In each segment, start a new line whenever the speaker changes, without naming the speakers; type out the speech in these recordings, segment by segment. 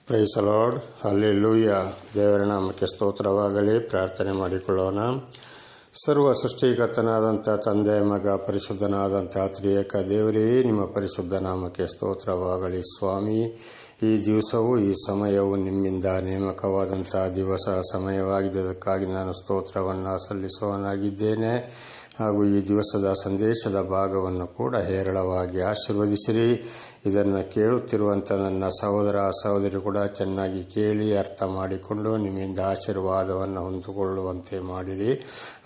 Price the lord, hallelujah. ದೇವರ ನಾಮಕ್ಕೆ ಸ್ತೋತ್ರವಾಗಲಿ. ಪ್ರಾರ್ಥನೆ ಮಾಡಿಕೊಳ್ಳೋಣ. ಸರ್ವ ಸೃಷ್ಟಿಕರ್ತನಾದಂಥ ತಂದೆ, ಮಗ, ಪರಿಶುದ್ಧನಾದಂಥ ತ್ರಿಯೇಕ ದೇವರೇ, ನಿಮ್ಮ ಪರಿಶುದ್ಧ ನಾಮಕ್ಕೆ ಸ್ತೋತ್ರವಾಗಲಿ. ಸ್ವಾಮಿ, ಈ ದಿವಸವು ಈ ಸಮಯವು ನಿಮ್ಮಿಂದ ನೇಮಕವಾದಂಥ ದಿವಸ ಸಮಯವಾಗಿದ್ದಕ್ಕಾಗಿ ನಾನು ಸ್ತೋತ್ರವನ್ನು ಸಲ್ಲಿಸುವನಾಗಿದ್ದೇನೆ. ಹಾಗೂ ಈ ದಿವಸದ ಸಂದೇಶದ ಭಾಗವನ್ನು ಕೂಡ ಹೇರಳವಾಗಿ ಆಶೀರ್ವದಿಸಿರಿ. ಇದನ್ನು ಕೇಳುತ್ತಿರುವಂಥ ನನ್ನ ಸಹೋದರ ಸಹೋದರಿ ಕೂಡ ಚೆನ್ನಾಗಿ ಕೇಳಿ ಅರ್ಥ ಮಾಡಿಕೊಂಡು ನಿಮ್ಮಿಂದ ಆಶೀರ್ವಾದವನ್ನು ಹೊಂದಿಕೊಳ್ಳುವಂತೆ ಮಾಡಿರಿ.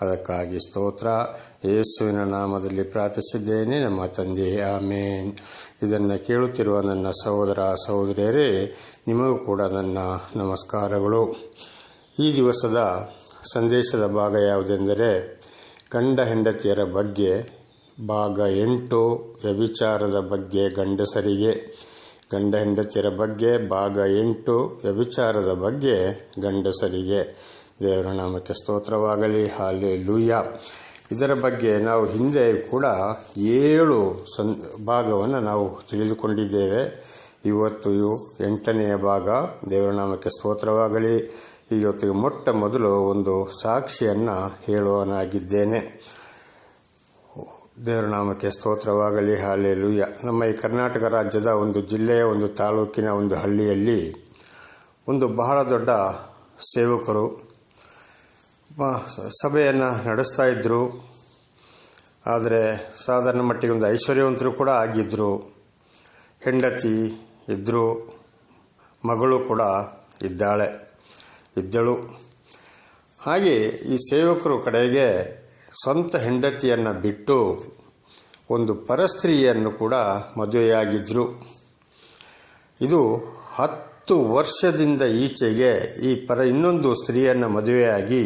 ಅದಕ್ಕಾಗಿ ಸ್ತೋತ್ರ. ಯೇಸುವಿನ ನಾಮದಲ್ಲಿ ಪ್ರಾರ್ಥಿಸಿದ್ದೇನೆ, ನಮ್ಮ ತಂದೆ, ಆಮೇನ್. ಇದನ್ನು ಕೇಳುತ್ತಿರುವ ನನ್ನ ಸಹೋದರ ಸಹೋದರಿಯರೇ, ನಿಮಗೂ ಕೂಡ ನನ್ನ ನಮಸ್ಕಾರಗಳು. ಈ ದಿವಸದ ಸಂದೇಶದ ಭಾಗ ಯಾವುದೆಂದರೆ ಗಂಡ ಹೆಂಡತಿಯರ ಬಗ್ಗೆ ಭಾಗ 8, ವ್ಯಭಿಚಾರದ ಬಗ್ಗೆ ಗಂಡಸರಿಗೆ. ಗಂಡ ಹೆಂಡತಿಯರ ಬಗ್ಗೆ ಭಾಗ 8, ವ್ಯಭಿಚಾರದ ಬಗ್ಗೆ ಗಂಡಸರಿಗೆ. ದೇವರ ನಾಮಕ್ಕೆ ಸ್ತೋತ್ರವಾಗಲಿ. ಹಲ್ಲೆಲೂಯಾ. ಇದರ ಬಗ್ಗೆ ನಾವು ಹಿಂದೆ ಕೂಡ 7 ಭಾಗವನ್ನು ನಾವು ತಿಳಿದುಕೊಂಡಿದ್ದೇವೆ. ಇವತ್ತು 8ನೆಯ ಭಾಗ. ದೇವರ ನಾಮಕ್ಕೆ ಸ್ತೋತ್ರವಾಗಲಿ. ಇವತ್ತಿಗೆ ಮೊಟ್ಟ ಮೊದಲು ಒಂದು ಸಾಕ್ಷಿಯನ್ನು ಹೇಳುವನಾಗಿದ್ದೇನೆ. ದೇವರ ನಾಮಕ್ಕೆ ಸ್ತೋತ್ರವಾಗಲಿ. ಹಲ್ಲೆಲೂಯಾ. ನಮ್ಮ ಈ ಕರ್ನಾಟಕ ರಾಜ್ಯದ ಒಂದು ಜಿಲ್ಲೆಯ ಒಂದು ತಾಲೂಕಿನ ಒಂದು ಹಳ್ಳಿಯಲ್ಲಿ ಒಂದು ಬಹಳ ದೊಡ್ಡ ಸೇವಕರು ಸಭೆಯನ್ನು ನಡೆಸ್ತಾ ಇದ್ದರು. ಆದರೆ ಸಾಧಾರಣ ಮಟ್ಟಿಗೆ ಒಂದು ಐಶ್ವರ್ಯವಂತರು ಕೂಡ ಆಗಿದ್ದರು. ಹೆಂಡತಿ ಇದ್ದರು, ಮಗಳು ಕೂಡ ಇದ್ದಳು. ಹಾಗೆ ಈ ಸೇವಕರು ಕಡೆಗೆ ಸ್ವಂತ ಹೆಂಡತಿಯನ್ನು ಬಿಟ್ಟು ಒಂದು ಪರಸ್ತ್ರೀಯನ್ನು ಕೂಡ ಮದುವೆಯಾಗಿದ್ದರು. ಇದು 10 ವರ್ಷದಿಂದ ಈಚೆಗೆ ಈ ಇನ್ನೊಂದು ಸ್ತ್ರೀಯನ್ನು ಮದುವೆಯಾಗಿ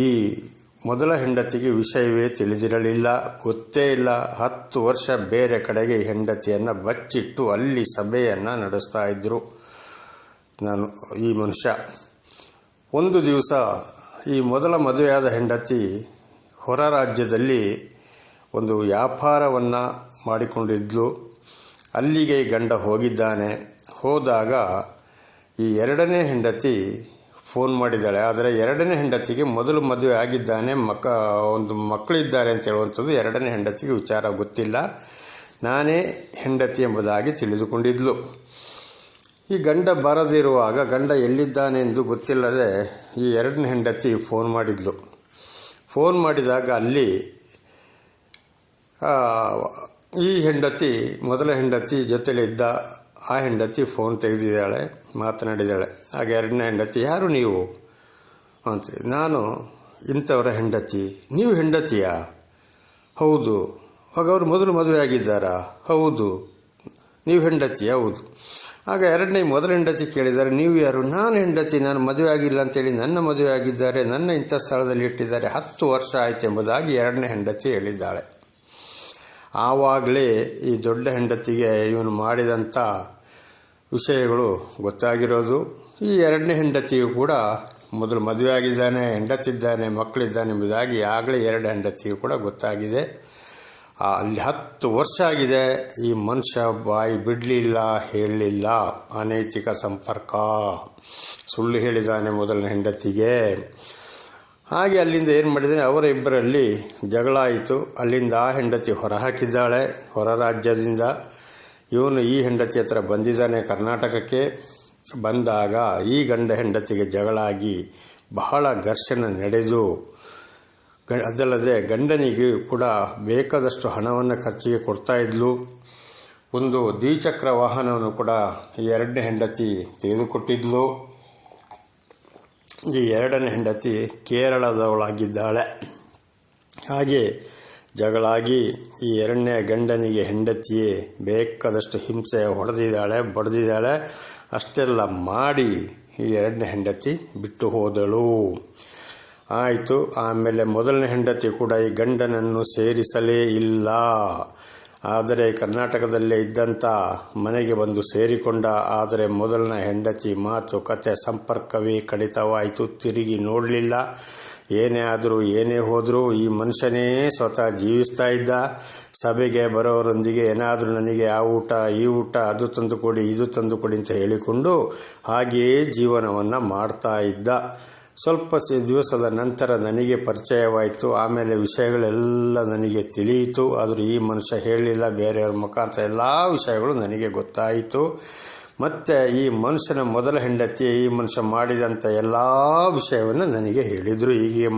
ಈ ಮೊದಲ ಹೆಂಡತಿಗೆ ವಿಷಯವೇ ತಿಳಿದಿರಲಿಲ್ಲ, ಗೊತ್ತೇ ಇಲ್ಲ. 10 ವರ್ಷ ಬೇರೆ ಕಡೆಗೆ ಹೆಂಡತಿಯನ್ನು ಬಚ್ಚಿಟ್ಟು ಅಲ್ಲಿ ಸಭೆಯನ್ನು ನಡೆಸ್ತಾ ಇದ್ದರು. ಈ ಮನುಷ್ಯ ಒಂದು ದಿವಸ ಈ ಮೊದಲ ಮದುವೆಯಾದ ಹೆಂಡತಿ ಹೊರ ರಾಜ್ಯದಲ್ಲಿ ಒಂದು ವ್ಯಾಪಾರವನ್ನು ಮಾಡಿಕೊಂಡಿದ್ಲು. ಅಲ್ಲಿಗೆ ಗಂಡ ಹೋಗಿದ್ದಾನೆ. ಹೋದಾಗ ಈ 2ನೇ ಹೆಂಡತಿ ಫೋನ್ ಮಾಡಿದ್ದಾಳೆ. ಆದರೆ 2ನೇ ಹೆಂಡತಿಗೆ ಮೊದಲು ಮದುವೆ ಆಗಿದ್ದಾನೆ, ಒಂದು ಮಕ್ಕಳಿದ್ದಾರೆ ಅಂತ ಹೇಳುವಂಥದ್ದು 2ನೇ ಹೆಂಡತಿಗೆ ವಿಚಾರ ಗೊತ್ತಿಲ್ಲ. ನಾನೇ ಹೆಂಡತಿ ಎಂಬುದಾಗಿ ತಿಳಿದುಕೊಂಡಿದ್ಲು. ಈ ಗಂಡ ಬರದಿರುವಾಗ ಗಂಡ ಎಲ್ಲಿದ್ದಾನೆ ಎಂದು ಗೊತ್ತಿಲ್ಲದೆ ಈ 2ನೇ ಹೆಂಡತಿ ಫೋನ್ ಮಾಡಿದ್ಲು. ಫೋನ್ ಮಾಡಿದಾಗ ಅಲ್ಲಿ ಈ ಹೆಂಡತಿ ಮೊದಲ ಹೆಂಡತಿ ಜೊತೆಲಿದ್ದ ಆ ಹೆಂಡತಿ ಫೋನ್ ತೆಗೆದಿದ್ದಾಳೆ, ಮಾತನಾಡಿದ್ದಾಳೆ. ಆಗ 2ನೇ ಹೆಂಡತಿ, ಯಾರು ನೀವು ಅಂತ್ರಿ. ನಾನು ಇಂಥವರ ಹೆಂಡತಿ. ನೀವು ಹೆಂಡತಿಯಾ? ಹೌದು. ಆಗ ಅವರು ಮೊದಲು ಮದುವೆ ಆಗಿದ್ದಾರಾ? ಹೌದು. ನೀವು ಹೆಂಡತಿ? ಹೌದು. ಆಗ ಮೊದಲ ಹೆಂಡತಿ ಕೇಳಿದ್ದಾರೆ, ನೀವು ಯಾರು? ನಾನು ಹೆಂಡತಿ, ನಾನು ಮದುವೆ ಆಗಿಲ್ಲ ಅಂತೇಳಿ ನನ್ನ ಮದುವೆ ಆಗಿದ್ದಾರೆ, ನನ್ನ ಇಂಥ ಸ್ಥಳದಲ್ಲಿ ಇಟ್ಟಿದ್ದಾರೆ, 10 ವರ್ಷ ಆಯಿತು ಎಂಬುದಾಗಿ 2ನೇ ಹೆಂಡತಿ ಹೇಳಿದ್ದಾಳೆ. ಆವಾಗಲೇ ಈ ದೊಡ್ಡ ಹೆಂಡತಿಗೆ ಇವನು ಮಾಡಿದಂಥ ವಿಷಯಗಳು ಗೊತ್ತಾಗಿರೋದು. ಈ 2ನೇ ಹೆಂಡತಿಯು ಕೂಡ ಮೊದಲು ಮದುವೆ ಆಗಿದ್ದಾನೆ, ಹೆಂಡತಿದ್ದಾನೆ, ಮಕ್ಕಳಿದ್ದಾನೆ ಎಂಬುದಾಗಿ ಆಗಲೇ 2 ಹೆಂಡತಿಯು ಕೂಡ ಗೊತ್ತಾಗಿದೆ. ಅಲ್ಲಿ 10 ವರ್ಷ ಆಗಿದೆ. ಈ ಮನುಷ್ಯ ಬಾಯಿ ಬಿಡಲಿಲ್ಲ, ಹೇಳಲಿಲ್ಲ. ಅನೈತಿಕ ಸಂಪರ್ಕ, ಸುಳ್ಳು ಹೇಳಿದ್ದಾನೆ ಮೊದಲನೇ ಹೆಂಡತಿಗೆ. ಹಾಗೆ ಅಲ್ಲಿಂದ ಏನು ಮಾಡಿದ್ದಾನೆ, ಅವರ ಇಬ್ಬರಲ್ಲಿ ಜಗಳ ಆಯಿತು. ಅಲ್ಲಿಂದ ಆ ಹೆಂಡತಿ ಹೊರ ಹಾಕಿದ್ದಾಳೆ, ಹೊರ ರಾಜ್ಯದಿಂದ. ಇವನು ಈ ಹೆಂಡತಿ ಹತ್ರ ಬಂದಿದ್ದಾನೆ ಕರ್ನಾಟಕಕ್ಕೆ. ಬಂದಾಗ ಈ ಗಂಡ ಹೆಂಡತಿಗೆ ಜಗಳ ಆಗಿ ಬಹಳ ಘರ್ಷಣೆ ನಡೆದು, ಅದಲ್ಲದೆ ಗಂಡನಿಗೆ ಕೂಡ ಬೇಕಾದಷ್ಟು ಹಣವನ್ನು ಖರ್ಚಿಗೆ ಕೊಡ್ತಾ ಇದ್ಲು. ಒಂದು ದ್ವಿಚಕ್ರ ವಾಹನವನ್ನು ಕೂಡ ಈ 2ನೇ ಹೆಂಡತಿ ತೆಗೆದುಕೊಟ್ಟಿದ್ಲು. ಈ 2ನೇ ಹೆಂಡತಿ ಕೇರಳದವಳಾಗಿದ್ದಾಳೆ. ಹಾಗೆ ಜಗಳಾಗಿ ಈ 2ನೇ ಗಂಡನಿಗೆ ಹೆಂಡತಿಯೇ ಬೇಕಾದಷ್ಟು ಹಿಂಸೆ ಬಡ್ದಿದ್ದಾಳೆ. ಅಷ್ಟೆಲ್ಲ ಮಾಡಿ ಈ 2ನೇ ಹೆಂಡತಿ ಬಿಟ್ಟು ಹೋದಳು. ಆಯಿತು. ಆಮೇಲೆ ಮೊದಲನೇ ಹೆಂಡತಿ ಕೂಡ ಈ ಗಂಡನನ್ನು ಸೇರಿಸಲೇ ಇಲ್ಲ. ಆದರೆ ಕರ್ನಾಟಕದಲ್ಲೇ ಇದ್ದಂಥ ಮನೆಗೆ ಬಂದು ಸೇರಿಕೊಂಡ. ಆದರೆ ಮೊದಲನ ಹೆಂಡತಿ ಮಾತು ಕತೆ ಸಂಪರ್ಕವೇ ಕಡಿತವಾಯಿತು. ತಿರುಗಿ ನೋಡಲಿಲ್ಲ. ಏನೇ ಆದರೂ ಏನೇ ಹೋದರೂ ಈ ಮನುಷ್ಯನೇ ಸ್ವತಃ ಜೀವಿಸ್ತಾ ಇದ್ದ. ಸಭೆಗೆ ಬರೋರೊಂದಿಗೆ ಏನಾದರೂ ನನಗೆ ಆ ಊಟ ಈ ಊಟ ಅದು ತಂದು ಕೊಡಿ ಇದು ತಂದು ಕೊಡಿ ಅಂತ ಹೇಳಿಕೊಂಡು ಹಾಗೆಯೇ ಜೀವನವನ್ನು ಮಾಡ್ತಾ ಇದ್ದ. ಸ್ವಲ್ಪ ದಿವಸದ ನಂತರ ನನಗೆ ಪರಿಚಯವಾಯಿತು. ಆಮೇಲೆ ವಿಷಯಗಳೆಲ್ಲ ನನಗೆ ತಿಳಿಯಿತು. ಆದರೂ ಈ ಮನುಷ್ಯ ಹೇಳಲಿಲ್ಲ. ಬೇರೆಯವ್ರ ಮುಖಾಂತರ ಎಲ್ಲ ವಿಷಯಗಳು ನನಗೆ ಗೊತ್ತಾಯಿತು. ಮತ್ತು ಈ ಮನುಷ್ಯನ ಮೊದಲ ಹೆಂಡತಿ ಈ ಮನುಷ್ಯ ಮಾಡಿದಂಥ ಎಲ್ಲ ವಿಷಯವನ್ನು ನನಗೆ ಹೇಳಿದರು. ಹೀಗೆ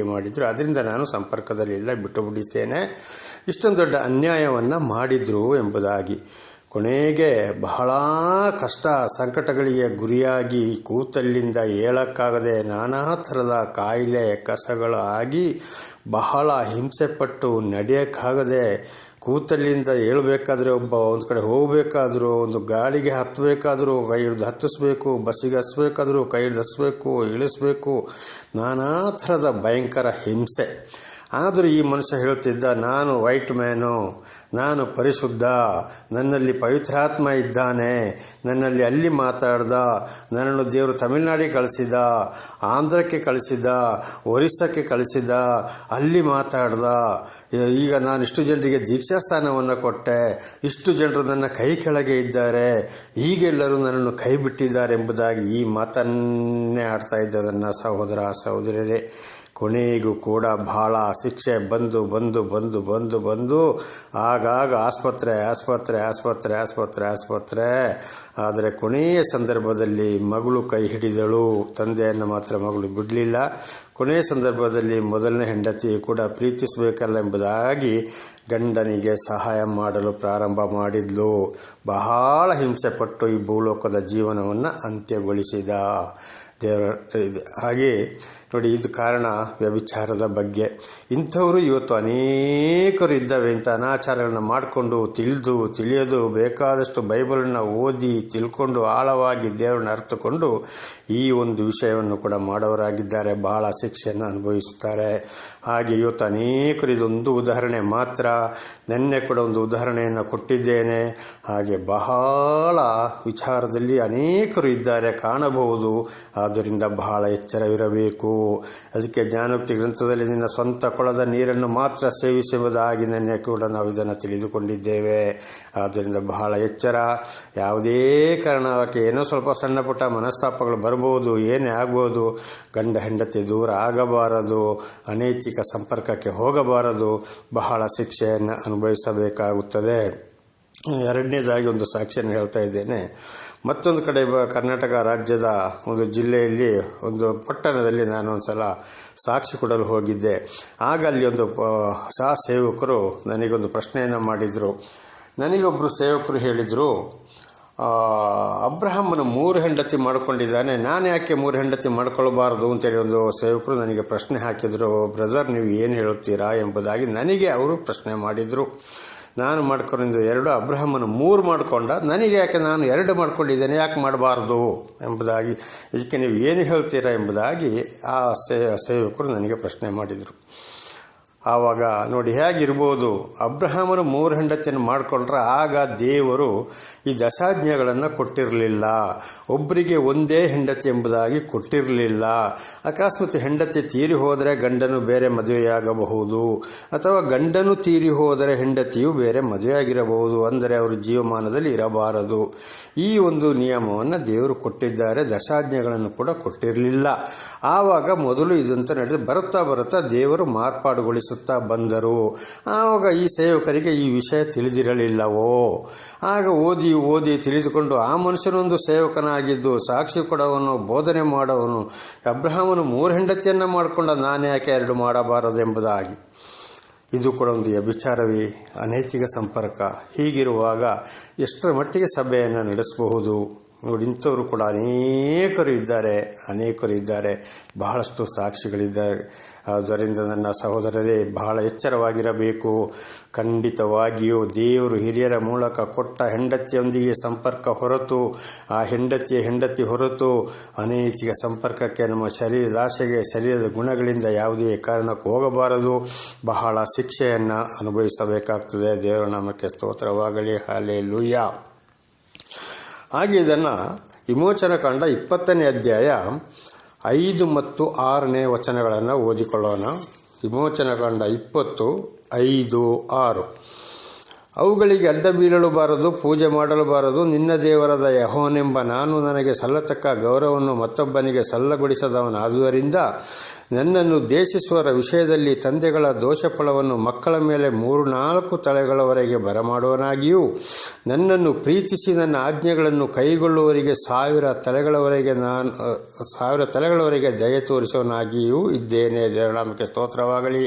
ಮಾಡಿದರು. ಅದರಿಂದ ನಾನು ಸಂಪರ್ಕದಲ್ಲಿಲ್ಲ, ಬಿಟ್ಟು ಬಿಡಿಸ್ತೇನೆ. ಇಷ್ಟೊಂದು ದೊಡ್ಡ ಅನ್ಯಾಯವನ್ನು ಮಾಡಿದರು ಎಂಬುದಾಗಿ. ಕೊನೆಗೆ ಬಹಳ ಕಷ್ಟ ಸಂಕಟಗಳಿಗೆ ಗುರಿಯಾಗಿ ಕೂತಲ್ಲಿಂದ ಏಳಕ್ಕಾಗದೆ ನಾನಾ ಥರದ ಕಾಯಿಲೆ ಕಸಗಳು ಆಗಿ ಬಹಳ ಹಿಂಸೆಪಟ್ಟು ನಡೆಯೋಕ್ಕಾಗದೆ ಕೂತಲ್ಲಿಂದ ಏಳಬೇಕಾದ್ರೆ ಒಂದು ಕಡೆ ಹೋಗಬೇಕಾದ್ರೂ ಒಂದು ಗಾಡಿಗೆ ಹತ್ತಬೇಕಾದ್ರೂ ಕೈ ಹಿಡಿದು ಹತ್ತಿಸ್ಬೇಕು, ಬಸ್ಸಿಗೆ ಹಸ್ಬೇಕಾದ್ರೂ ಕೈ ಹಿಡಿದು ಹಸ್ಬೇಕು, ಇಳಿಸ್ಬೇಕು, ನಾನಾ ಥರದ ಭಯಂಕರ ಹಿಂಸೆ. ಆದರೂ ಈ ಮನುಷ್ಯ ಹೇಳ್ತಿದ್ದ, ನಾನು ವೈಟ್ ಮ್ಯಾನು, ನಾನು ಪರಿಶುದ್ಧ, ನನ್ನಲ್ಲಿ ಪವಿತ್ರಾತ್ಮ ಇದ್ದಾನೆ, ನನ್ನಲ್ಲಿ ಅಲ್ಲಿ ಮಾತಾಡ್ದ, ನನ್ನನ್ನು ದೇವರು ತಮಿಳುನಾಡಿಗೆ ಕಳಿಸಿದ, ಆಂಧ್ರಕ್ಕೆ ಕಳಿಸಿದ, ಒರಿಸ್ಸಕ್ಕೆ ಕಳಿಸಿದ, ಅಲ್ಲಿ ಮಾತಾಡ್ದ. ಈಗ ನಾನು ಇಷ್ಟು ಜನರಿಗೆ ದೀಕ್ಷಾಸ್ಥಾನವನ್ನು ಕೊಟ್ಟೆ, ಇಷ್ಟು ಜನರು ನನ್ನ ಕೈ ಕೆಳಗೆ ಇದ್ದಾರೆ, ಈಗೆಲ್ಲರೂ ನನ್ನನ್ನು ಕೈ ಬಿಟ್ಟಿದ್ದಾರೆ ಎಂಬುದಾಗಿ ಈ ಮಾತನ್ನೇ ಆಡ್ತಾ ಇದ್ದ ನನ್ನ ಸಹೋದರ ಸಹೋದರಿಯರೇ. ಕೊನೆಗೂ ಕೂಡ ಬಹಳ ಶಿಕ್ಷೆ ಬಂದು ಆಗಾಗ ಆಸ್ಪತ್ರೆ. ಆದರೆ ಕೊನೆಯ ಸಂದರ್ಭದಲ್ಲಿ ಮಗಳು ಕೈ ಹಿಡಿದಳು. ತಂದೆಯನ್ನು ಮಾತ್ರ ಮಗಳು ಬಿಡಲಿಲ್ಲ. ಕೊನೆಯ ಸಂದರ್ಭದಲ್ಲಿ ಮೊದಲನೇ ಹೆಂಡತಿ ಕೂಡ ಪ್ರೀತಿಸಬೇಕಲ್ಲ ಎಂಬುದಾಗಿ ಗಂಡನಿಗೆ ಸಹಾಯ ಮಾಡಲು ಪ್ರಾರಂಭ ಮಾಡಿದ್ಲು. ಬಹಳ ಹಿಂಸೆಪಟ್ಟು ಈ ಭೂಲೋಕದ ಜೀವನವನ್ನು ಅಂತ್ಯಗೊಳಿಸಿದ ದೇವರ. ಹಾಗೆ ನೋಡಿ, ಇದು ಕಾರಣ ವ್ಯಭಿಚಾರದ ಬಗ್ಗೆ. ಇಂಥವರು ಇವತ್ತು ಅನೇಕರು ಇದ್ದಾವೆ. ಇಂಥ ಅನಾಚಾರಗಳನ್ನು ಮಾಡಿಕೊಂಡು ತಿಳಿಯೋದು ಬೇಕಾದಷ್ಟು ಬೈಬಲನ್ನು ಓದಿ ತಿಳ್ಕೊಂಡು ಆಳವಾಗಿ ದೇವರನ್ನು ಅರ್ಥಕೊಂಡು ಈ ಒಂದು ವಿಷಯವನ್ನು ಕೂಡ ಮಾಡೋರಾಗಿದ್ದಾರೆ. ಬಹಳ ಶಿಕ್ಷೆಯನ್ನು ಅನುಭವಿಸುತ್ತಾರೆ. ಹಾಗೆ ಇವತ್ತು ಅನೇಕರು, ಇದೊಂದು ಉದಾಹರಣೆ ಮಾತ್ರ, ನಿನ್ನೆ ಕೂಡ ಒಂದು ಉದಾಹರಣೆಯನ್ನು ಕೊಟ್ಟಿದ್ದೇನೆ. ಹಾಗೆ ಬಹಳ ವಿಚಾರದಲ್ಲಿ ಅನೇಕರು ಇದ್ದಾರೆ, ಕಾಣಬಹುದು. ಆದ್ದರಿಂದ ಬಹಳ ಎಚ್ಚರವಿರಬೇಕು. ಅದಕ್ಕೆ ಜ್ಞಾನೋಕ್ತಿ ಗ್ರಂಥದಲ್ಲಿ ನಿನ್ನ ಸ್ವಂತ ಕೊಳದ ನೀರನ್ನು ಮಾತ್ರ ಸೇವಿಸುವುದಾಗಿ ನಿನ್ನೆ ಕೂಡ ನಾವು ಇದನ್ನು ತಿಳಿದುಕೊಂಡಿದ್ದೇವೆ. ಆದ್ದರಿಂದ ಬಹಳ ಎಚ್ಚರ. ಯಾವುದೇ ಕಾರಣಕ್ಕೆ ಏನೋ ಸ್ವಲ್ಪ ಸಣ್ಣ ಪುಟ್ಟ ಮನಸ್ತಾಪಗಳು ಬರ್ಬೋದು, ಏನೇ ಆಗ್ಬೋದು. ಗಂಡ ಹೆಂಡತಿ ದೂರ ಆಗಬಾರದು, ಅನೈತಿಕ ಸಂಪರ್ಕಕ್ಕೆ ಹೋಗಬಾರದು, ಬಹಳ ಶಿಕ್ಷೆಯನ್ನು ಅನುಭವಿಸಬೇಕಾಗುತ್ತದೆ. ಎರಡನೇದಾಗಿ ಒಂದು ಸಾಕ್ಷಿಯನ್ನು ಹೇಳ್ತಾ ಇದ್ದೇನೆ. ಮತ್ತೊಂದು ಕಡೆ ಕರ್ನಾಟಕ ರಾಜ್ಯದ ಒಂದು ಜಿಲ್ಲೆಯಲ್ಲಿ ಒಂದು ಪಟ್ಟಣದಲ್ಲಿ ನಾನು ಒಂದು ಸಲ ಸಾಕ್ಷಿ ಕೊಡಲು ಹೋಗಿದ್ದೆ. ಆಗ ಅಲ್ಲಿ ಒಂದು ಸೇವಕರು ನನಗೊಂದು ಪ್ರಶ್ನೆಯನ್ನು ಮಾಡಿದರು. ನನಗೊಬ್ಬರು ಸೇವಕರು ಹೇಳಿದರು, ಅಬ್ರಹಾಮನು 3 ಹೆಂಡತಿ ಮಾಡ್ಕೊಂಡಿದ್ದಾನೆ, ನಾನು ಯಾಕೆ 3 ಹೆಂಡತಿ ಮಾಡ್ಕೊಳ್ಬಾರ್ದು ಅಂತೇಳಿ ಒಂದು ಸೇವಕರು ನನಗೆ ಪ್ರಶ್ನೆ ಹಾಕಿದರು. ಬ್ರದರ್, ನೀವು ಏನು ಹೇಳುತ್ತೀರಾ ಎಂಬುದಾಗಿ ನನಗೆ ಅವರು ಪ್ರಶ್ನೆ ಮಾಡಿದರು. ನಾನು ಮಾಡ್ಕೊಂಡಿದ್ದು 2, ಅಬ್ರಹಾಮನು 3 ಮಾಡಿಕೊಂಡ, ನನಗೆ ಯಾಕೆ ನಾನು 2 ಮಾಡ್ಕೊಂಡಿದ್ದೇನೆ, ಯಾಕೆ ಮಾಡಬಾರ್ದು ಎಂಬುದಾಗಿ, ಇದಕ್ಕೆ ನೀವು ಏನು ಹೇಳ್ತೀರಾ ಎಂಬುದಾಗಿ ಆ ಸೇವಕರು ನನಗೆ ಪ್ರಶ್ನೆ ಮಾಡಿದರು. ಆವಾಗ ನೋಡಿ ಹೇಗಿರ್ಬೋದು, ಅಬ್ರಹಾಮನು 3 ಹೆಂಡತಿಯನ್ನು ಮಾಡಿಕೊಂಡ್ರೆ ಆಗ ದೇವರು ಈ ದಶಾಜ್ಞೆಗಳನ್ನು ಕೊಟ್ಟಿರಲಿಲ್ಲ. ಒಬ್ಬರಿಗೆ ಒಂದೇ ಹೆಂಡತಿ ಎಂಬುದಾಗಿ ಕೊಟ್ಟಿರಲಿಲ್ಲ. ಅಕಸ್ಮಾತ್ ಹೆಂಡತಿ ತೀರಿ ಹೋದರೆ ಗಂಡನು ಬೇರೆ ಮದುವೆಯಾಗಬಹುದು, ಅಥವಾ ಗಂಡನು ತೀರಿ ಹೋದರೆ ಹೆಂಡತಿಯು ಬೇರೆ ಮದುವೆಯಾಗಿರಬಹುದು. ಅಂದರೆ ಅವರು ಜೀವಮಾನದಲ್ಲಿ ಇರಬಾರದು. ಈ ಒಂದು ನಿಯಮವನ್ನು ದೇವರು ಕೊಟ್ಟಿದ್ದಾರೆ. ದಶಾಜ್ಞೆಗಳನ್ನು ಕೂಡ ಕೊಟ್ಟಿರಲಿಲ್ಲ. ಆವಾಗ ಮೊದಲು ಇದಂತ ನಡೆದು ಬರುತ್ತಾ ದೇವರು ಮಾರ್ಪಾಡುಗೊಳಿಸ ಬಂದರು. ಆವಾಗ ಈ ಸೇವಕರಿಗೆ ಈ ವಿಷಯ ತಿಳಿದಿರಲಿಲ್ಲವೋ. ಆಗ ಓದಿ ತಿಳಿದುಕೊಂಡು ಆ ಮನುಷ್ಯನೊಂದು ಸೇವಕನಾಗಿದ್ದು ಸಾಕ್ಷಿ ಕೊಡವನು, ಬೋಧನೆ ಮಾಡವನು, ಅಬ್ರಹಾಮನು 3 ಹೆಂಡತಿಯನ್ನು ಮಾಡಿಕೊಂಡ, ನಾನು ಯಾಕೆ 2 ಮಾಡಬಾರದು ಎಂಬುದಾಗಿ. ಇದು ಕೂಡ ಒಂದು ವ್ಯಭಿಚಾರವೇ, ಅನೈತಿಕ ಸಂಪರ್ಕ. ಹೀಗಿರುವಾಗ ಎಷ್ಟರ ಮಟ್ಟಿಗೆ ಸಭೆಯನ್ನು ನಡೆಸಬಹುದು? ನೋಡಿ, ಇಂಥವರು ಕೂಡ ಅನೇಕರು ಇದ್ದಾರೆ, ಬಹಳಷ್ಟು ಸಾಕ್ಷಿಗಳಿದ್ದಾರೆ. ಆದ್ದರಿಂದ ನನ್ನ ಸಹೋದರರೇ, ಬಹಳ ಎಚ್ಚರವಾಗಿರಬೇಕು. ಖಂಡಿತವಾಗಿಯೂ ದೇವರು ಹಿರಿಯರ ಮೂಲಕ ಕೊಟ್ಟ ಹೆಂಡತಿಯೊಂದಿಗೆ ಸಂಪರ್ಕ ಹೊರತು, ಆ ಹೆಂಡತಿ ಹೊರತು ಅನೈತಿಕ ಸಂಪರ್ಕಕ್ಕೆ ನಮ್ಮ ಶರೀರದ ಆಸೆಗೆ, ಶರೀರದ ಗುಣಗಳಿಂದ ಯಾವುದೇ ಕಾರಣಕ್ಕೂ ಹೋಗಬಾರದು. ಬಹಳ ಶಿಕ್ಷೆಯನ್ನು ಅನುಭವಿಸಬೇಕಾಗ್ತದೆ. ದೇವರ ನಾಮಕ್ಕೆ ಸ್ತೋತ್ರವಾಗಲಿ. ಹಲ್ಲೆಲೂಯಾ. ಹಾಗೆ ಇದನ್ನು ವಿಮೋಚನಕಾಂಡ 20ನೇ ಅಧ್ಯಾಯ 5 ಮತ್ತು 6ನೇ ವಚನಗಳನ್ನು ಓದಿಕೊಳ್ಳೋಣ. ವಿಮೋಚನಕಾಂಡ 20:5-6. ಅವುಗಳಿಗೆ ಅಡ್ಡ ಬೀಳಲು ಬಾರದು, ಪೂಜೆ ಮಾಡಲು ಬಾರದು. ನಿನ್ನ ದೇವರಾದ ಯೆಹೋವನೆಂಬ ನಾನು ನನಗೆ ಸಲ್ಲತಕ್ಕ ಗೌರವವನ್ನು ಮತ್ತೊಬ್ಬನಿಗೆ ಸಲ್ಲಗೊಡಿಸದವನಾದುದರಿಂದ ನನ್ನನ್ನು ದ್ವೇಷಿಸುವರ ವಿಷಯದಲ್ಲಿ ತಂದೆಗಳ ದೋಷಫಲವನ್ನು ಮಕ್ಕಳ ಮೇಲೆ 3-4 ತಲೆಗಳವರೆಗೆ ಬರಮಾಡುವನಾಗಿಯೂ, ನನ್ನನ್ನು ಪ್ರೀತಿಸಿ ನನ್ನ ಆಜ್ಞೆಗಳನ್ನು ಕೈಗೊಳ್ಳುವವರಿಗೆ 1000 ತಲೆಗಳವರೆಗೆ ದಯೆ ತೋರಿಸುವನಾಗಿಯೂ ಇದ್ದೇನೆ. ದೇವನಾಮಕ್ಕೆ ಸ್ತೋತ್ರವಾಗಲಿ.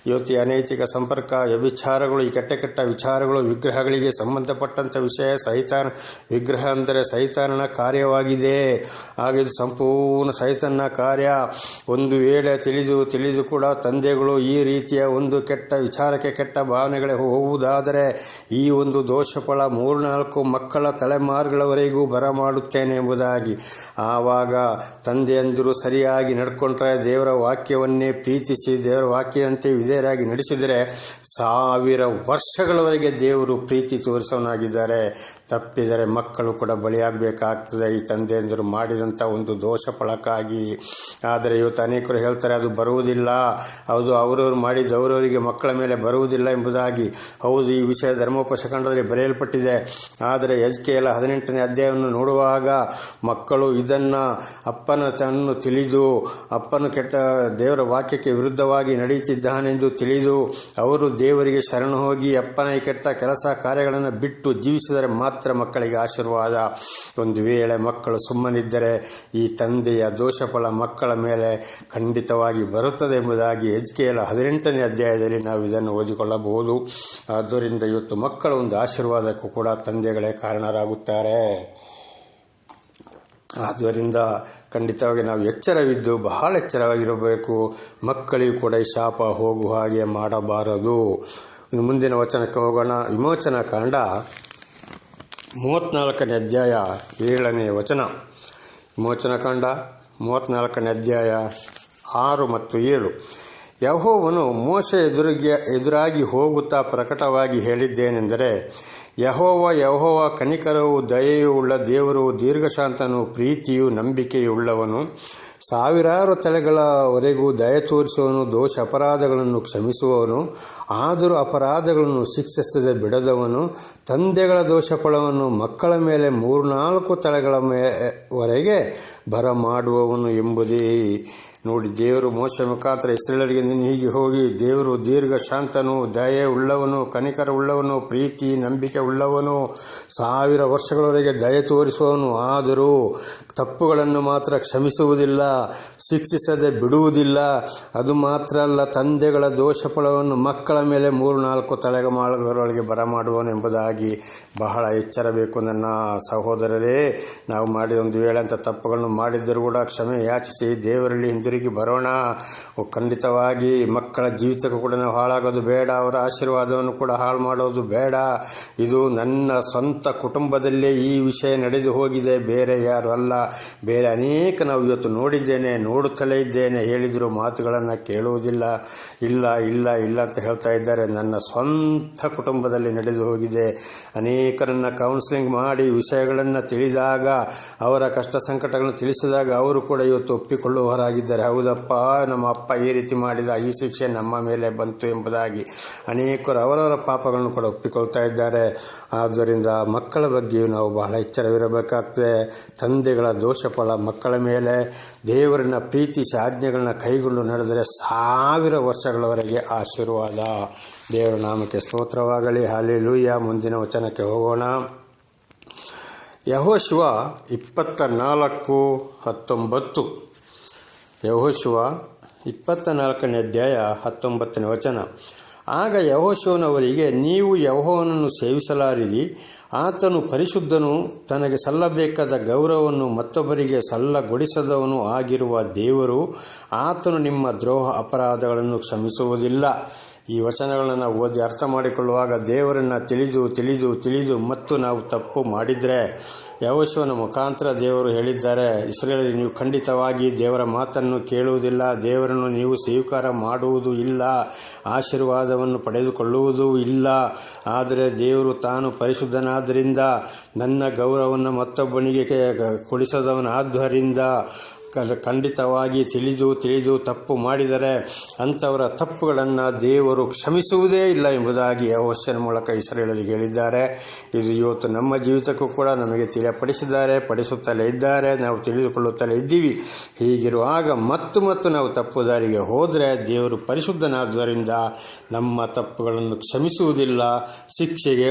ಇವತ್ತು ಅನೈತಿಕ ಸಂಪರ್ಕ, ವ್ಯಭಿಚಾರಗಳು, ಈ ಕೆಟ್ಟ ವಿಚಾರಗಳು, ವಿಗ್ರಹಗಳಿಗೆ ಸಂಬಂಧಪಟ್ಟಂಥ ವಿಷಯ, ವಿಗ್ರಹ ಅಂದರೆ ಸೈತಾನನ ಕಾರ್ಯವಾಗಿದೆ. ಹಾಗೆ ಇದು ಸಂಪೂರ್ಣ ಸೈತಾನನ ಕಾರ್ಯ. ಒಂದು ವೇಳೆ ತಿಳಿದು ಕೂಡ ತಂದೆಗಳು ಈ ರೀತಿಯ ಒಂದು ಕೆಟ್ಟ ವಿಚಾರಕ್ಕೆ, ಕೆಟ್ಟ ಭಾವನೆಗಳಿಗೆ ಹೋಗುವುದಾದರೆ ಈ ಒಂದು ದೋಷಫಲ 3-4 ಮಕ್ಕಳ ತಲೆಮಾರುಗಳವರೆಗೂ ಬರಮಾಡುತ್ತೇನೆ ಎಂಬುದಾಗಿ. ಆವಾಗ ತಂದೆಯಂದಿರು ಸರಿಯಾಗಿ ನಡ್ಕೊಂಡ್ರೆ, ದೇವರ ವಾಕ್ಯವನ್ನೇ ಪ್ರೀತಿಸಿ ದೇವರ ವಾಕ್ಯದಂತೆ ವಿಧೇಯರಾಗಿ ನಡೆಸಿದರೆ 1000 ವರ್ಷಗಳವರೆಗೆ ದೇವರು ಪ್ರೀತಿ ತೋರಿಸೋನಾಗಿದ್ದಾರೆ. ತಪ್ಪಿದರೆ ಮಕ್ಕಳು ಕೂಡ ಬಲಿಯಾಗಬೇಕಾಗ್ತದೆ ಈ ತಂದೆಯಂದಿರು ಮಾಡಿದಂಥ ಒಂದು ದೋಷ ಫಲಕ್ಕಾಗಿ. ಆದರೆ ಇವತ್ತು ಅನೇಕರು ಹೇಳ್ತಾರೆ, ಅದು ಬರುವುದಿಲ್ಲ, ಹೌದು, ಅವರವರು ಮಾಡಿದ್ದು ಅವರವರಿಗೆ ಮಕ್ಕಳ ಮೇಲೆ ಬರುವುದಿಲ್ಲ ಎಂಬುದಾಗಿ. ಹೌದು, ಈ ವಿಷಯ ಧರ್ಮೋಪದೇಶಕಾಂಡದಲ್ಲಿ ಬರೆಯಲ್ಪಟ್ಟಿದೆ. ಆದರೆ ಎಜ್ಕೇಲ 18ನೇ ಅಧ್ಯಾಯವನ್ನು ನೋಡುವಾಗ ಮಕ್ಕಳು ಇದನ್ನು ಅಪ್ಪನನ್ನು ತಿಳಿದು, ಅಪ್ಪನು ಕೆಟ್ಟ ದೇವರ ವಾಕ್ಯಕ್ಕೆ ವಿರುದ್ಧವಾಗಿ ನಡೆಯುತ್ತಿದ್ದಾನೆಂದು ತಿಳಿದು ಅವರು ದೇವರಿಗೆ ಶರಣ ಹೋಗಿ ಅಪ್ಪನ ಈ ಕೆಟ್ಟ ಕೆಲಸ ಕಾರ್ಯಗಳನ್ನು ಬಿಟ್ಟು ಜೀವಿಸಿದರೆ ಮಾತ್ರ ಮಕ್ಕಳಿಗೆ ಆಶೀರ್ವಾದ. ಒಂದು ವೇಳೆ ಮಕ್ಕಳು ಸುಮ್ಮನಿದ್ದರೆ ಈ ತಂದೆಯ ದೋಷಫಲ ಮಕ್ಕಳ ಮೇಲೆ ಖಂಡಿತವಾಗಿ ಬರುತ್ತದೆ ಎಂಬುದಾಗಿ ಎಜ್ಕೇಲ 18ನೇ ಅಧ್ಯಾಯದಲ್ಲಿ ನಾವು ಇದನ್ನು ಓದಿಕೊಳ್ಳಬಹುದು. ಆದ್ದರಿಂದ ಇವತ್ತು ಮಕ್ಕಳ ಒಂದು ಆಶೀರ್ವಾದಕ್ಕೂ ಕೂಡ ತಂದೆಗಳೇ ಕಾರಣರಾಗುತ್ತಾರೆ. ಆದ್ದರಿಂದ ಖಂಡಿತವಾಗಿ ನಾವು ಎಚ್ಚರವಿದ್ದು ಬಹಳ ಎಚ್ಚರವಾಗಿರಬೇಕು. ಮಕ್ಕಳಿಗೂ ಕೂಡ ಈ ಶಾಪ ಹೋಗುವ ಹಾಗೆ ಮಾಡಬಾರದು. ಮುಂದಿನ ವಚನಕ್ಕೆ ಹೋಗೋಣ. ವಿಮೋಚನಕಾಂಡ 34ನೇ ಅಧ್ಯಾಯ 7ನೇ ವಚನ. ವಿಮೋಚನಕಾಂಡ 34ನೇ ಅಧ್ಯಾಯ 6 ಮತ್ತು 7. ಯೆಹೋವನು ಮೋಶೆ ಎದುರಾಗಿ ಹೋಗುತ್ತಾ ಪ್ರಕಟವಾಗಿ ಹೇಳಿದ್ದೇನೆಂದರೆ, ಯೆಹೋವ ಕನಿಕರವೂ ದಯೆಯೂ ಉಳ್ಳ ದೇವರು, ದೀರ್ಘಶಾಂತನು, ಪ್ರೀತಿಯೂ ನಂಬಿಕೆಯುಳ್ಳವನು, 1000 ತಲೆಗಳವರೆಗೂ ದಯೆ ತೋರಿಸುವವನು, ದೋಷ ಅಪರಾಧಗಳನ್ನು ಕ್ಷಮಿಸುವವನು, ಆದರೂ ಅಪರಾಧಗಳನ್ನು ಶಿಕ್ಷಿಸದೆ ಬಿಡದವನು, ತಂದೆಗಳ ದೋಷ ಫಲವನ್ನು ಮಕ್ಕಳ ಮೇಲೆ 3-4 ತಲೆಗಳವರೆಗೆ ಬರಮಾಡುವವನು ಎಂಬುದೇ. ನೋಡಿ, ದೇವರು ಮೋಶೆ ಮುಖಾಂತರ ಇಸ್ರಾಯೇಲರಿಗೆ ನೀನು ಹೀಗೆ ಹೋಗಿ, ದೇವರು ದೀರ್ಘ ಶಾಂತನು, ದಯೆ ಉಳ್ಳವನು, ಕನಿಕರ ಉಳ್ಳವನು, ಪ್ರೀತಿ ನಂಬಿಕೆ ಉಳ್ಳವನು, 1000 ವರ್ಷಗಳವರೆಗೆ ದಯೆ ತೋರಿಸುವವನು, ಆದರೂ ತಪ್ಪುಗಳನ್ನು ಮಾತ್ರ ಕ್ಷಮಿಸುವುದಿಲ್ಲ, ಶಿಕ್ಷಿಸದೆ ಬಿಡುವುದಿಲ್ಲ. ಅದು ಮಾತ್ರ ಅಲ್ಲ, ತಂದೆಗಳ ದೋಷ ಫಲವನ್ನು ಮಕ್ಕಳ ಮೇಲೆ 3-4 ತಲೆಮಾರುಗಳೊಳಗೆ ಬರಮಾಡುವನು ಎಂಬುದಾಗಿ ಬಹಳ ಎಚ್ಚರಬೇಕು. ನನ್ನ ಸಹೋದರರೇ, ನಾವು ಮಾಡಿದ ಒಂದು ವೇಳೆ ಅಂತ ತಪ್ಪುಗಳನ್ನು ಮಾಡಿದ್ದರೂ ಕೂಡ ಕ್ಷಮೆ ಯಾಚಿಸಿ ದೇವರಲ್ಲಿ ಹಿಂದಿರುಗಿ ಬರೋಣ. ಖಂಡಿತವಾಗಿ ಮಕ್ಕಳ ಜೀವಿತಕ್ಕೂ ಕೂಡ ನಾವು ಹಾಳಾಗೋದು ಬೇಡ, ಅವರ ಆಶೀರ್ವಾದವನ್ನು ಕೂಡ ಹಾಳು ಮಾಡೋದು ಬೇಡ. ಇದು ನನ್ನ ಸ್ವಂತ ಕುಟುಂಬದಲ್ಲೇ ಈ ವಿಷಯ ನಡೆದು ಹೋಗಿದೆ, ಬೇರೆ ಯಾರು ಅಲ್ಲ. ಬೇರೆ ಅನೇಕ ನಾವು ಇವತ್ತು ನೋಡಿದ್ದೇನೆ, ನೋಡುತ್ತಲೇ ಇದ್ದೇನೆ, ಹೇಳಿದರೂ ಮಾತುಗಳನ್ನು ಕೇಳುವುದಿಲ್ಲ. ಇಲ್ಲ ಅಂತ ಹೇಳ್ತಾ ಇದ್ದಾರೆ. ನನ್ನ ಸ್ವಂತ ಕುಟುಂಬದಲ್ಲಿ ನಡೆದು ಹೋಗಿದೆ. ಅನೇಕರನ್ನು ಕೌನ್ಸಿಲಿಂಗ್ ಮಾಡಿ ವಿಷಯಗಳನ್ನು ತಿಳಿದಾಗ, ಅವರ ಕಷ್ಟ ಸಂಕಟಗಳನ್ನು ತಿಳಿಸಿದಾಗ ಅವರು ಕೂಡ ಇವತ್ತು ಒಪ್ಪಿಕೊಳ್ಳುವವರಾಗಿದ್ದಾರೆ. ಹೌದಪ್ಪ, ನಮ್ಮ ಅಪ್ಪ ಈ ರೀತಿ ಮಾಡಿದ, ಈ ಶಿಕ್ಷೆ ನಮ್ಮ ಮೇಲೆ ಬಂತು ಎಂಬುದಾಗಿ ಅನೇಕರು ಅವರವರ ಪಾಪಗಳನ್ನು ಕೂಡ ಒಪ್ಪಿಕೊಳ್ತಾ ಇದ್ದಾರೆ. ಆದ್ದರಿಂದ ಮಕ್ಕಳ ಬಗ್ಗೆಯೂ ನಾವು ಬಹಳ ಎಚ್ಚರವಿರಬೇಕಾಗ್ತದೆ. ತಂದೆಗಳ ದೋಷ ಫಲ ಮಕ್ಕಳ ಮೇಲೆ, ದೇವರನ್ನ ಪ್ರೀತಿಸಿ ಆಜ್ಞೆಗಳನ್ನ ಕೈಗೊಂಡು ನಡೆದರೆ 1000 ವರ್ಷಗಳವರೆಗೆ ಆಶೀರ್ವಾದ. ದೇವರ ನಾಮಕ್ಕೆ ಸ್ತೋತ್ರವಾಗಲಿ. ಹಲ್ಲೆಲೂಯಾ. ಮುಂದಿನ ವಚನಕ್ಕೆ ಹೋಗೋಣ. ಯೆಹೋಶುವ 24:19. ಯೆಹೋಶುವ 24ನೇ ಅಧ್ಯಾಯ 19ನೇ ವಚನ. ಆಗ ಯೆಹೋಶುವನವರಿಗೆ, ನೀವು ಯೆಹೋವನನ್ನು ಸೇವಿಸಲಾರಿರಿ, ಆತನು ಪರಿಶುದ್ಧನು, ತನಗೆ ಸಲ್ಲಬೇಕಾದ ಗೌರವವನ್ನು ಮತ್ತೊಬ್ಬರಿಗೆ ಸಲ್ಲಗೊಡಿಸದವನು ಆಗಿರುವ ದೇವರು, ಆತನು ನಿಮ್ಮ ದ್ರೋಹ ಅಪರಾಧಗಳನ್ನು ಕ್ಷಮಿಸುವುದಿಲ್ಲ. ಈ ವಚನಗಳನ್ನು ನಾವು ಓದಿ ಅರ್ಥ ಮಾಡಿಕೊಳ್ಳುವಾಗ ದೇವರನ್ನು ತಿಳಿದು ಮತ್ತು ನಾವು ತಪ್ಪು ಮಾಡಿದರೆ, ಯೆಹೋಶುವನ ಮುಖಾಂತರ ದೇವರು ಹೇಳಿದ್ದಾರೆ, ಇಸ್ರಾಯೇಲರೇ, ನೀವು ಖಂಡಿತವಾಗಿ ದೇವರ ಮಾತನ್ನು ಕೇಳುವುದಿಲ್ಲ, ದೇವರನ್ನು ನೀವು ಸ್ವೀಕಾರ ಮಾಡುವುದೂ ಇಲ್ಲ, ಆಶೀರ್ವಾದವನ್ನು ಪಡೆದುಕೊಳ್ಳುವುದೂ ಇಲ್ಲ. ಆದರೆ ದೇವರು ತಾನು ಪರಿಶುದ್ಧನಾದ್ದರಿಂದ, ನನ್ನ ಗೌರವವನ್ನು ಮತ್ತೊಬ್ಬನಿಗೆ ಕೊಡಿಸದವನಾದ್ದರಿಂದ, ಖಂಡಿತವಾಗಿ ತಿಳಿದು ತಪ್ಪು ಮಾಡಿದರೆ ಅಂಥವರ ತಪ್ಪುಗಳನ್ನು ದೇವರು ಕ್ಷಮಿಸುವುದೇ ಇಲ್ಲ ಎಂಬುದಾಗಿ ಯೆಹೋಶುವನ ಮೂಲಕ ಇಸ್ರಾಯೇಲರಿಗೆ ಹೇಳಿದ್ದಾರೆ. ಇದು ಇವತ್ತು ನಮ್ಮ ಜೀವಿತಕ್ಕೂ ಕೂಡ ನಮಗೆ ಪಡಿಸುತ್ತಲೇ ಇದ್ದಾರೆ, ನಾವು ತಿಳಿದುಕೊಳ್ಳುತ್ತಲೇ ಇದ್ದೀವಿ. ಹೀಗಿರುವಾಗ ಮತ್ತು ನಾವು ತಪ್ಪು ದಾರಿಗೆ ಹೋದರೆ ದೇವರು ಪರಿಶುದ್ಧನಾದ್ದರಿಂದ ನಮ್ಮ ತಪ್ಪುಗಳನ್ನು ಕ್ಷಮಿಸುವುದಿಲ್ಲ, ಶಿಕ್ಷೆಗೆ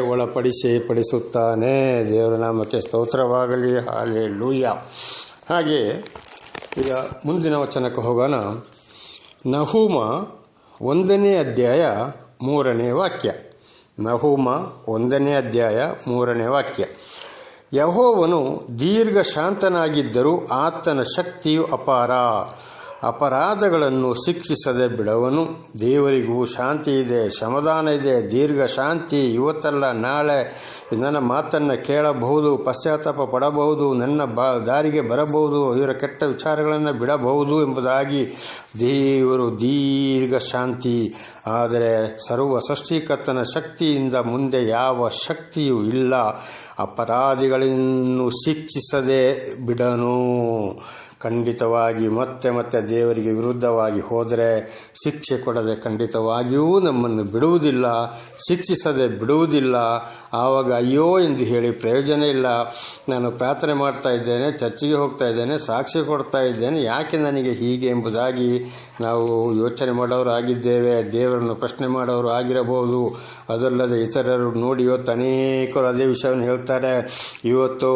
ಪಡಿಸುತ್ತಾನೆ. ದೇವರ ನಾಮಕ್ಕೆ ಸ್ತೋತ್ರವಾಗಲಿ. ಹಲ್ಲೆಲೂಯಾ. ಹಾಗೆ ಈಗ ಮುಂದಿನ ವಚನಕ್ಕೆ ಹೋಗೋಣ. ನಹೂಮ 1ನೇ ಅಧ್ಯಾಯ 3ನೇ ವಾಕ್ಯ. ನಹೂಮ 1ನೇ ಅಧ್ಯಾಯ 3ನೇ ವಾಕ್ಯ. ಯೆಹೋವನು ದೀರ್ಘ ಶಾಂತನಾಗಿದ್ದರೂ ಆತನ ಶಕ್ತಿಯು ಅಪಾರ, ಅಪರಾಧಗಳನ್ನು ಶಿಕ್ಷಿಸದೆ ಬಿಡವನು. ದೇವರಿಗೂ ಶಾಂತಿ ಇದೆ, ಸಮಾಧಾನ ಇದೆ, ದೀರ್ಘ ಶಾಂತಿ. ಇವತ್ತಲ್ಲ ನಾಳೆ ನನ್ನ ಮಾತನ್ನು ಕೇಳಬಹುದು, ಪಶ್ಚಾತ್ತಾಪ ಪಡಬಹುದು, ನನ್ನ ದಾರಿಗೆ ಬರಬಹುದು, ಇವರ ಕೆಟ್ಟ ವಿಚಾರಗಳನ್ನು ಬಿಡಬಹುದು ಎಂಬುದಾಗಿ ದೇವರು ದೀರ್ಘ ಶಾಂತಿ. ಆದರೆ ಸರ್ವ ಸೃಷ್ಟಿಕರ್ತನ ಶಕ್ತಿಯಿಂದ ಮುಂದೆ ಯಾವ ಶಕ್ತಿಯೂ ಇಲ್ಲ. ಅಪರಾಧಿಗಳನ್ನು ಶಿಕ್ಷಿಸದೆ ಬಿಡನು. ಖಂಡಿತವಾಗಿ ಮತ್ತೆ ದೇವರಿಗೆ ವಿರುದ್ಧವಾಗಿ ಹೋದರೆ ಶಿಕ್ಷೆ ಕೊಡದೆ ಖಂಡಿತವಾಗಿಯೂ ನಮ್ಮನ್ನು ಬಿಡುವುದಿಲ್ಲ, ಶಿಕ್ಷಿಸದೆ ಬಿಡುವುದಿಲ್ಲ. ಆವಾಗ ಅಯ್ಯೋ ಎಂದು ಹೇಳಿ ಪ್ರಯೋಜನ ಇಲ್ಲ. ನಾನು ಪ್ರಾರ್ಥನೆ ಮಾಡ್ತಾ ಇದ್ದೇನೆ, ಚರ್ಚಿಗೆ ಹೋಗ್ತಾ ಇದ್ದೇನೆ, ಸಾಕ್ಷಿ ಕೊಡ್ತಾ ಇದ್ದೇನೆ, ಯಾಕೆ ನನಗೆ ಹೀಗೆ ಎಂಬುದಾಗಿ ನಾವು ಯೋಚನೆ ಮಾಡೋರು ಆಗಿದ್ದೇವೆ. ದೇವರನ್ನು ಪ್ರಶ್ನೆ ಮಾಡೋರು ಆಗಿರಬಹುದು. ಅದಲ್ಲದೆ ಇತರರು ನೋಡಿ ಇವತ್ತು ಅನೇಕರು ಅದೇ ವಿಷಯವನ್ನು ಹೇಳ್ತಾರೆ. ಇವತ್ತು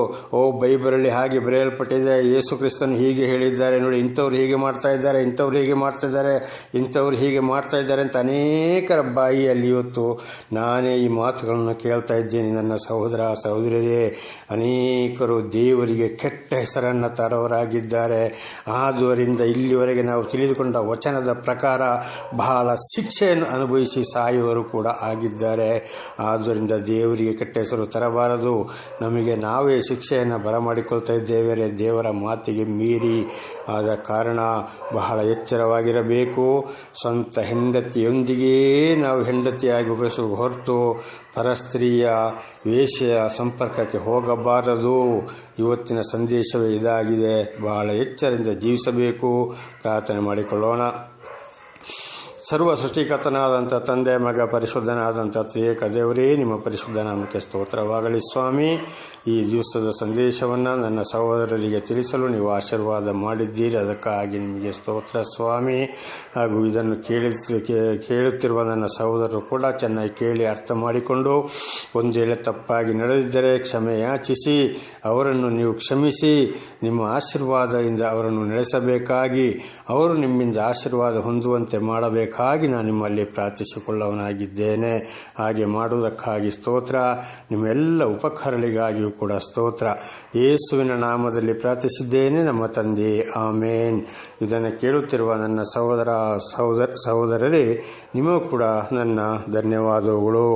ಬೈಬಲಲ್ಲಿ ಹಾಗೆ ಬರೆಯಲ್ಪಟ್ಟಿದೆ, ಯೇಸು ಕ್ರಿಸ್ತನು ಹೀಗೆ ಹೇಳಿದ್ದಾರೆ ನೋಡಿ, ಇಂಥವ್ರು ಹೀಗೆ ಮಾಡ್ತಾ ಇದ್ದಾರೆ, ಇಂಥವ್ರು ಹೀಗೆ ಮಾಡ್ತಾ ಇದ್ದಾರೆ ಅಂತ ಅನೇಕರ ಬಾಯಿಯಲ್ಲಿ ಇವತ್ತು ನಾನೇ ಈ ಮಾತುಗಳನ್ನು ಕೇಳ್ತಾ ಇದ್ದೇನೆ. ನನ್ನ ಸಹೋದರ ಸಹೋದರಿಯರೇ, ಅನೇಕರು ದೇವರಿಗೆ ಕೆಟ್ಟ ಹೆಸರನ್ನು ತರೋರಾಗಿದ್ದಾರೆ. ಆದುದರಿಂದ ಇಲ್ಲಿವರೆಗೆ ನಾವು ತಿಳಿದುಕೊಂಡ ವಚನದ ಪ್ರಕಾರ ಬಹಳ ಶಿಕ್ಷೆಯನ್ನು ಅನುಭವಿಸಿ ಸಾಯುವವರು ಕೂಡ ಆಗಿದ್ದಾರೆ. ಆದುದರಿಂದ ದೇವರಿಗೆ ಕೆಟ್ಟ ಹೆಸರು ತರಬಾರದು. ನಮಗೆ ನಾವೇ ಶಿಕ್ಷೆಯನ್ನು ಬರಮಾಡಿಕೊಳ್ತಾ ಇದ್ದೇವೆ ದೇವರ ಮಾತಿಗೆ ಮೀರಿ. ಆದ ಕಾರಣ ಬಹಳ ಎಚ್ಚರವಾಗಿರಬೇಕು. ಸ್ವಂತ ಹೆಂಡತಿಯೊಂದಿಗೆ ನಾವು ಹೆಂಡತಿಯಾಗಿ ಉಪಯೋಗಿಸುವ ಹೊರತು ಪರಸ್ತ್ರೀಯ ವೇಶ್ಯ ಸಂಪರ್ಕಕ್ಕೆ ಹೋಗಬಾರದು. ಇವತ್ತಿನ ಸಂದೇಶವೇ ಇದಾಗಿದೆ. ಬಹಳ ಎಚ್ಚರದಿಂದ ಜೀವಿಸಬೇಕು. ಪ್ರಾರ್ಥನೆ ಮಾಡಿಕೊಳ್ಳೋಣ. ಸರ್ವ ಸೃಷ್ಟಿಕರ್ತನಾದಂಥ ತಂದೆ, ಮಗ, ಪರಿಶುದ್ಧನಾದಂಥ ತ್ರಿಯೇಕ ದೇವರೇ, ನಿಮ್ಮ ಪರಿಶುದ್ಧ ನಾಮಕ್ಕೆ ಸ್ತೋತ್ರವಾಗಲಿ ಸ್ವಾಮಿ. ಈ ದಿವಸದ ಸಂದೇಶವನ್ನು ನನ್ನ ಸಹೋದರರಿಗೆ ತಿಳಿಸಲು ನೀವು ಆಶೀರ್ವಾದ ಮಾಡಿದ್ದೀರಿ, ಅದಕ್ಕಾಗಿ ನಿಮಗೆ ಸ್ತೋತ್ರ ಸ್ವಾಮಿ. ಹಾಗೂ ಇದನ್ನು ಕೇಳುತ್ತಿರುವ ನನ್ನ ಸಹೋದರರು ಕೂಡ ಚೆನ್ನಾಗಿ ಕೇಳಿ ಅರ್ಥ ಮಾಡಿಕೊಂಡು ಒಂದು ವೇಳೆ ತಪ್ಪಾಗಿ ನಡೆದಿದ್ದರೆ ಕ್ಷಮೆ ಯಾಚಿಸಿ ಅವರನ್ನು ನೀವು ಕ್ಷಮಿಸಿ ನಿಮ್ಮ ಆಶೀರ್ವಾದದಿಂದ ಅವರನ್ನು ನಡೆಸಬೇಕಾಗಿ, ಅವರು ನಿಮ್ಮಿಂದ ಆಶೀರ್ವಾದ ಹೊಂದುವಂತೆ ಮಾಡಬೇಕಾಗಿ ನಾನು ನಿಮ್ಮಲ್ಲಿ ಪ್ರಾರ್ಥಿಸಿಕೊಳ್ಳವನಾಗಿದ್ದೇನೆ. ಹಾಗೆ ಮಾಡುವುದಕ್ಕಾಗಿ ಸ್ತೋತ್ರ. ನಿಮ್ಮೆಲ್ಲ ಉಪಕಾರಗಳಿಗಾಗಿಯೂ ಕೂಡ ಸ್ತೋತ್ರ. ಯೇಸುವಿನ ನಾಮದಲ್ಲಿ ಪ್ರಾರ್ಥಿಸಿದ್ದೇನೆ ನಮ್ಮ ತಂದೆ, ಆಮೇನ್. ಇದನ್ನು ಕೇಳುತ್ತಿರುವ ನನ್ನ ಸಹೋದರರೇ, ನಿಮಗೂ ಕೂಡ ನನ್ನ ಧನ್ಯವಾದಗಳು.